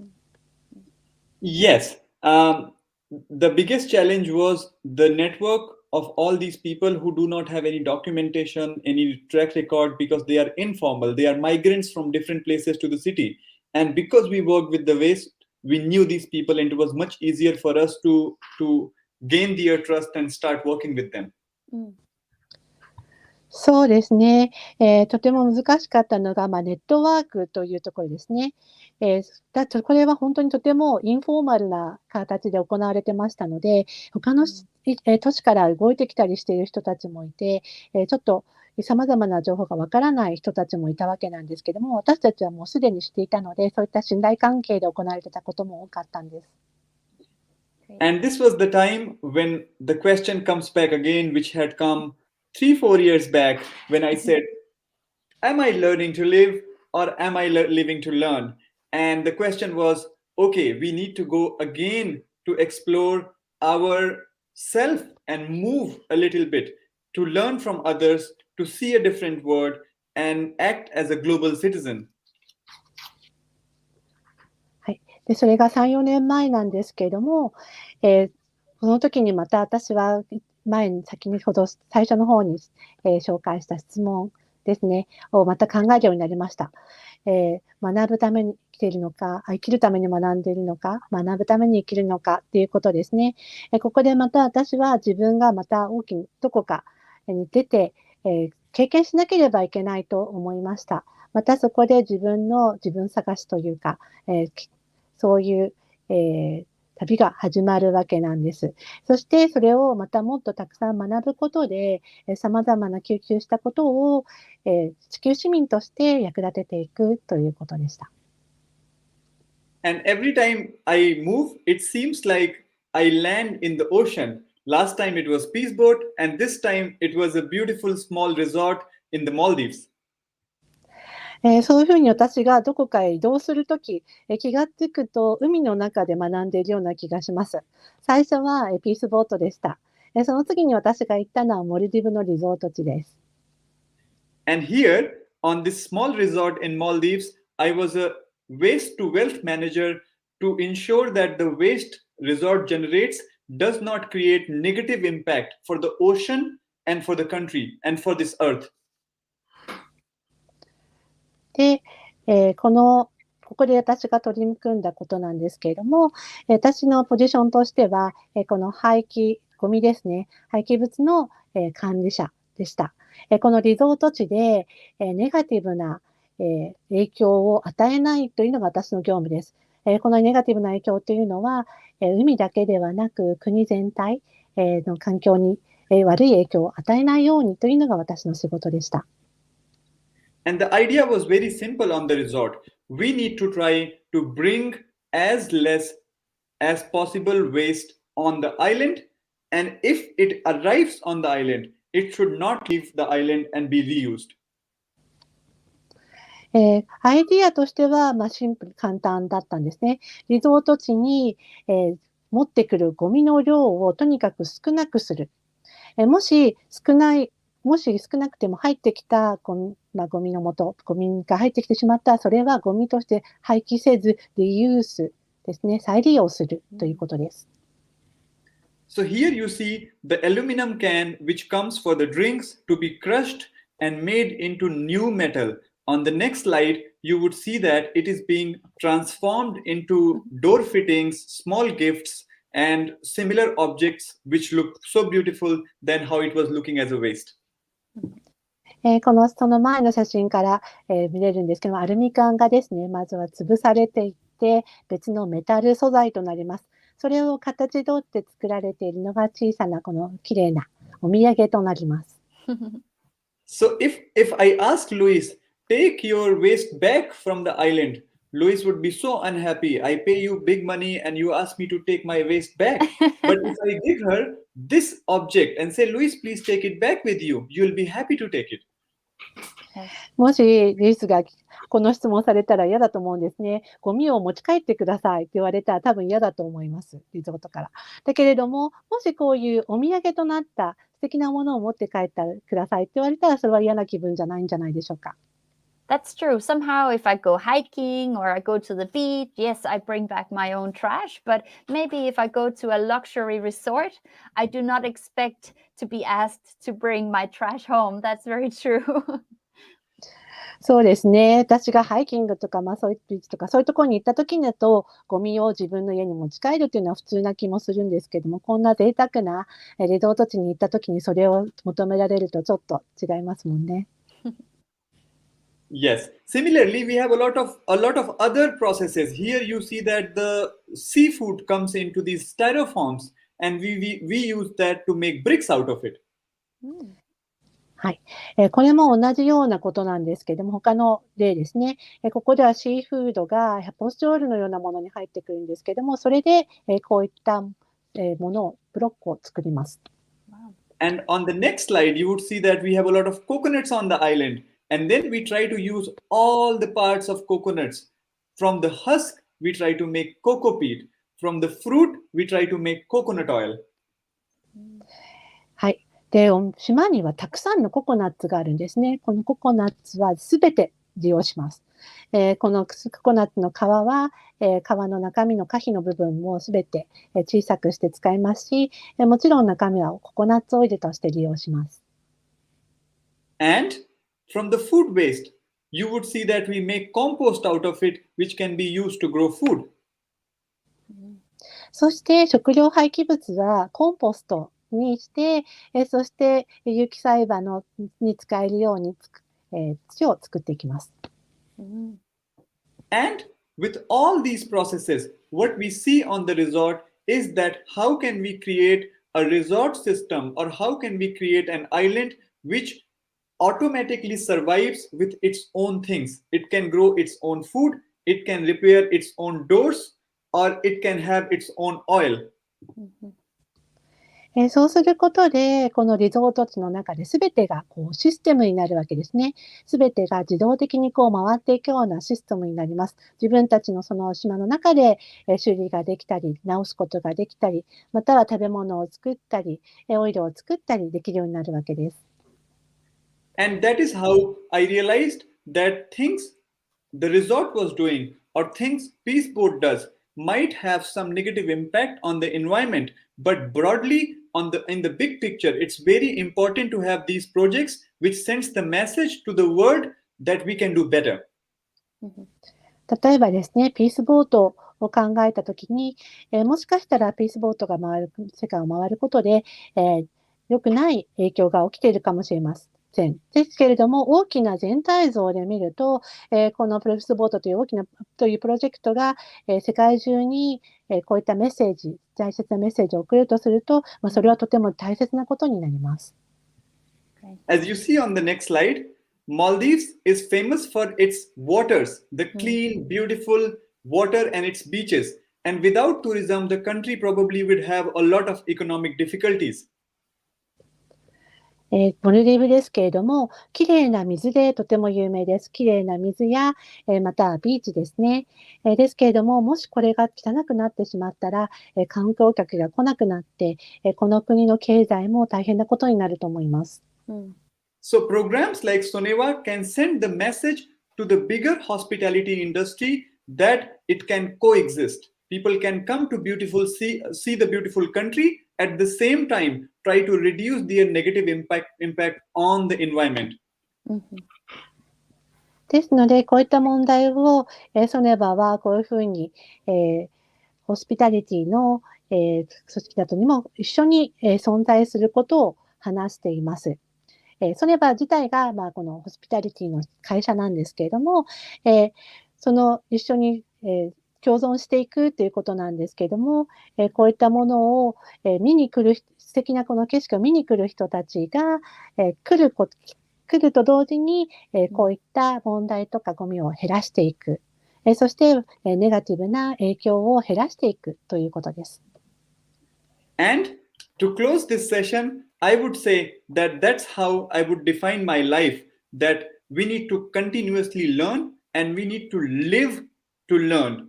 Yes. The biggest challenge was the network of all these people who do not have any documentation, any track record, because they are informal. They are migrants from different places to the city. And because we worked with the waste, we knew these people, and it was much easier for us to gain their trust and start working with them. そうですね。とても難しかったのが、ネットワークというところですね。これは本当にとてもインフォーマルな形で行われてましたので、他の都市から動いてきたりしている人たちもいて、ちょっと様々な情報がわからない人たちもいたわけなんですけども、私たちはもうすでに知っていたので、そういった信頼関係で行われていたことも多かったんです。And this was the time when the question comes back again, which had come 3-4 years back, when I said, am I learning to live or am I living to learn? And the question was, okay, we need to go again to explore ourself and move a little bit, to learn from others, to see a different world and act as a global citizen. はい。で、それが3、4年前なんですけれども、その時にまた私は先ほど最初の方に、紹介した質問ですね、をまた考えるようになりました。学ぶために生きているのか、生きるために学んでいるのか、学ぶために生きるのかっていうことですね。ここでまた私は自分がまたどこかに出て、経験しなければいけないと思いました。またそこで自分探しというか、そういう、旅が始まるわけなんです。そしてそれをまたもっとたくさん学ぶことで、様々な吸収したことを、地球市民として役立てていくということでした。And every time I move, it seems like I land in the ocean. Last time it was Peace Boat, and this time it was a beautiful small resort in the Maldives. そういうふうに私がどこかへ移動するとき、気がつくと海の中で学んでいるような気がします。最初はピースボートでした。その次に私が行ったのはモルディブのリゾート地です。And here, on this small resort in Maldives, I was a waste to wealth manager to ensure that the waste resort generates does not create negative impact for the ocean and for the country and for this earth. で、ここで私が取り組んだことなんですけれども、私のポジションとしては、このゴミですね、廃棄物の、管理者でした。このリゾート地で、ネガティブな、影響を与えないというのが私の業務です。このネガティブな影響というのは、海だけではなく国全体、の環境に、悪い影響を与えないようにというのが私の仕事でした。And the idea was very simple on the resort. We need to try to bring as less as possible waste on the island. And if it arrives on the island, it should not leave the island and be reused. アイディアとしては、シンプル、簡単だったんですね。リゾート地に、持ってくるゴミの量をとにかく少なくする。もし少なくても入ってきたゴミの元、ゴミが入ってきてしまったら、それはゴミとして廃棄せず、リユースですね、再利用するということです。So here you see the aluminum can which comes for the drinks to be crushed and made into new metal. On the next slide, you would see that it is being transformed into door fittings, small gifts, and similar objects which look so beautiful than how it was looking as a waste. その前の写真から、見れるんですけども、アルミ缶がですね、まずは潰されていって、別のメタル素材となります。それを形取って作られているのが小さなこの綺麗なお土産となります。So if I ask Luis, take your waste back from the island, Luis would be so unhappy. I pay you big money and you ask me to take my waste back. But if I give her this object and say, Luis, please take it back with you, you'll be happy to take it. もしルイスがこの質問されたら嫌だと思うんですね。ゴミを持ち帰ってくださいって言われたら多分嫌だと思います。リゾートから。だけれども、もしこういうお土産となった素敵なものを持って帰ってくださいって言われたら、それは嫌な気分じゃないんじゃないでしょうか。That's true. Somehow, if I go hiking or I go to the beach, yes, I bring back my own trash. But maybe if I go to a luxury resort, I do not expect to be asked to bring my trash home. That's very true. そうですね。私がハイキングとか、そういうビーチとか、そういうところに行った時にだと、ゴミを自分の家に持ち帰るというのは普通な気もするんですけども、こんな贅沢なリゾート地に行った時にそれを求められるとちょっと違いますもんね。Yes. Similarly, we have a lot of other processes. Here you see that the seafood comes into these styrofoams, and we use that to make bricks out of it. はい。これも同じようなことなんですけども、他の例ですね。ここではシーフードが発泡スチロールのようなものに入ってくるんですけども、それでこういったものを、ブロックを作ります。And on the next slide, you would see that we have a lot of coconuts on the island. And then we try to use all the parts of coconuts. From the husk, we try to make cocoa peat. From the fruit, we try to make coconut oil. はい。で、島にはたくさんのココナッツがあるんですね。このココナッツはすべて利用します。このココナッツの皮は、皮の中身の果皮の部分もすべて小さくして使いますし、もちろん中身はココナッツオイルとして利用します。And from the food waste, you would see that we make compost out of it, which can be used to grow food. そして食料廃棄物はコンポストにして、そして有機栽培に使えるように、土を作っていきます。And with all these processes, what we see on the resort is that how can we create a resort system, or how can we create an island which automatically survives with its own things. It can grow its own food, it can repair its own doors, or it can have its own oil. そうすることで、このリゾート地の中で全てがシステムになるわけですね。全てが自動的に回っていくようなシステムになります。自分たちのその島の中で修理ができたり、直すことができたり、または食べ物を作ったり、オイルを作ったりできるようになるわけです。And that is how I realized that things the resort was doing, or things Peace Boat does, might have some negative impact on the environment, but broadly in the big picture, it's very important to have these projects which sends the message to the world that we can do better. 例えばですね、ピースボートを考えたときに、もしかしたらピースボートが世界を回ることで、良くない影響が起きているかもしれません。ですけれども、大きな全体像で見ると、このピースボートというというプロジェクトが、世界中に、こういったメッセージ、大切なメッセージを送るとすると、それはとても大切なことになります。As you see on the next slide, Maldives is famous for its waters, the clean, beautiful water and its beaches. And without tourism, the country probably would have a lot of economic difficulties. モルディブですけれども、きれいな水でとても有名です。きれいな水や、またビーチですね。ですけれども、もしこれが汚くなってしまったら、観光客が来なくなって、この国の経済も大変なことになると思います。So programs like Sonewa can send the message to the bigger hospitality industry that it can coexist. People can come to see the beautiful country, at the same time try to reduce their negative impact on the environment. ですので、こういった問題を、ソネバはこういうふうに、ホスピタリティの、組織などにも一緒に、存在することを話しています。ソネバ自体が、このホスピタリティの会社なんですけれども、一緒に、共存していくということなんですけれども、こういったものを、見に来る、素敵なこの景色を見に来る人たちが、来ると同時に、こういった問題とかゴミを減らしていく。そして、ネガティブな影響を減らしていくということです。And to close this session, I would say that that's how I would define my life, that we need to continuously learn and we need to live to learn.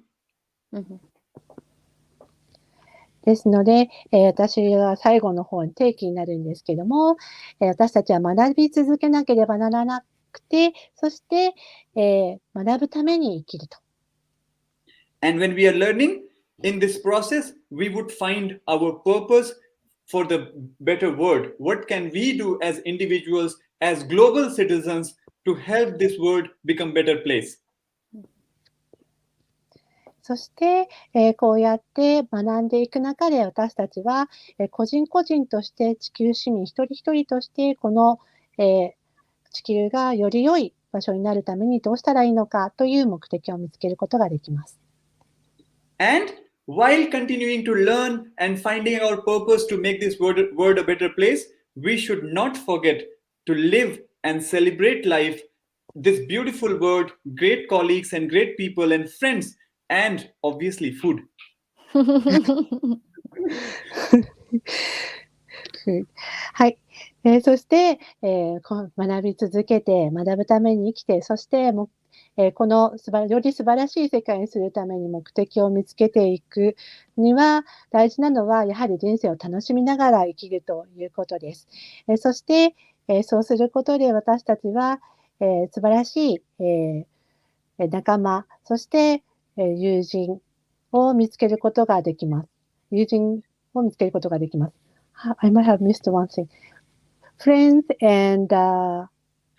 ですので、私は最後の方に提起になるんですけども、私たちは学び続けなければならなくて、そして、学ぶために生きると。And when we are learning in this process, we would find our purpose for the better world. What can we do as individuals, as global citizens to help this world become a better place? そして、こうやって学んでいく中で私たちは、個人個人として地球市民一人一人としてこの、地球がより良い場所になるためにどうしたらいいのかという目的を見つけることができます。And while continuing to learn and finding our purpose to make this world a better place, we should not forget to live and celebrate life, this beautiful world, great colleagues and great people and friends, and obviously food. はい。そして、学び続けて、学ぶために生きて、そしてこのより素晴らしい世界にするために目的を見つけていくには、大事なのは、やはり人生を楽しみながら生きるということです。そして、そうすることで私たちは、素晴らしい、仲間、そして、友人を見つけることができます。友人を見つけることができます。I might have missed one thing. Friends and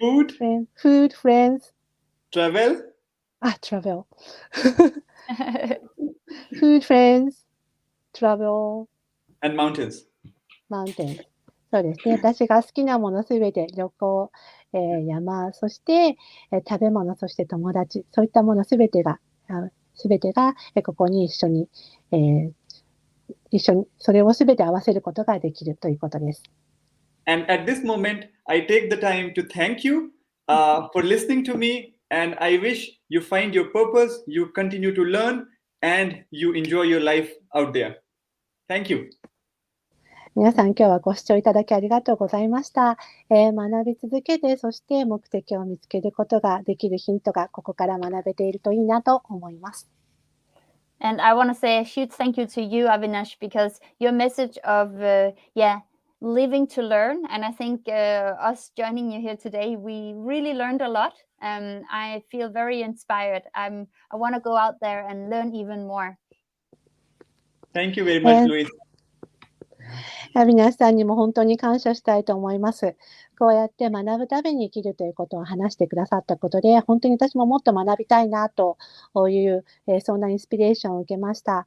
food, friends. Travel. Travel. Food, friends, travel. And mountains. Mountains. そうですね。私が好きなものすべて、旅行、山、そして、食べ物、そして友達、そういったものすべてが、ここに一緒に、それをすべて合わせることができるということです。And at this moment, I take the time to thank you for listening to me, and I wish you find your purpose, you continue to learn, and you enjoy your life out there. Thank you. 皆さん今日はご視聴いただきありがとうございました。学び続けて、そして目的を見つけることができるヒントがここから学べているといいなと思います。And I want to say a huge thank you to you, Avinash, because your message of, living to learn. And I think us joining you here today, we really learned a lot. I feel very inspired. I want to go out there and learn even more. Thank you very much, Louise. アビナスさんにも本当に感謝したいと思います。こうやって学ぶために生きるということを話してくださったことで、本当に私ももっと学びたいなという、そんなインスピレーションを受けました。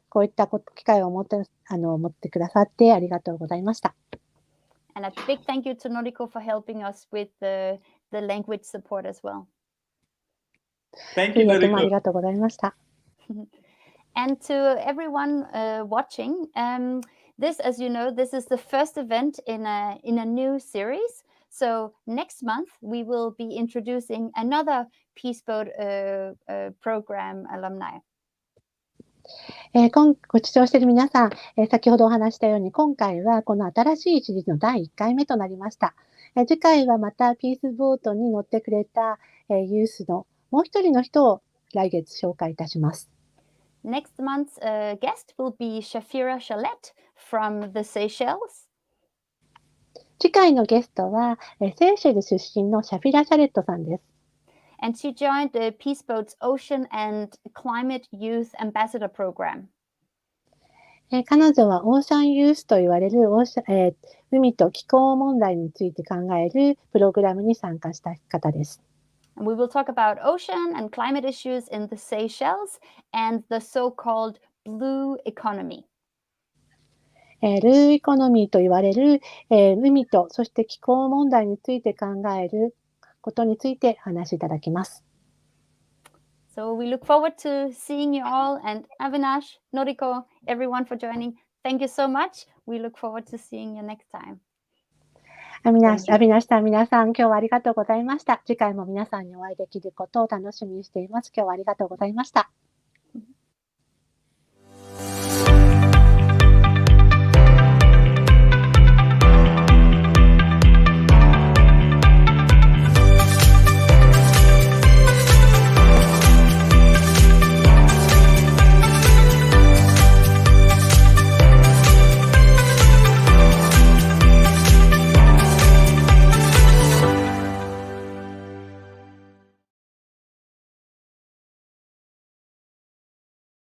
こういった機会を持ってくださってありがとうございました。And a big thank you to Noriko for helping us with the language support as well. Thank you, あり Noriko. がとうございました。And to everyone watching, this, as you know, this is the first event in a new series. So next month we will be introducing another Peace Boat program alumni. ご視聴している皆さん、先ほどお話したように今回はこの新しいシリーズの第1回目となりました。次回はまたピースボートに乗ってくれた、ユースのもう一人の人を来月紹介いたします。Next month's guest will be Shafira Chalet from the Seychelles. 次回のゲストは、セーシェル出身のシャフィラ・シャレットさんです。And she joined the Peace Boat's Ocean and Climate Youth Ambassador Program. 彼女はオーシャンユースと言われる海と気候問題について考えるプログラムに参加した方です。And we will talk about ocean and climate issues in the Seychelles and the so-called blue economy. ルーエコノミーと言われる、海とそして気候問題について考えることについて話しいただきます。So we look forward to seeing you all, and Avinash, Noriko, everyone for joining. Thank you so much. We look forward to seeing you next time. アビナシさん、皆さん、今日はありがとうございました。次回も皆さんにお会いできることを楽しみにしています。今日はありがとうございました。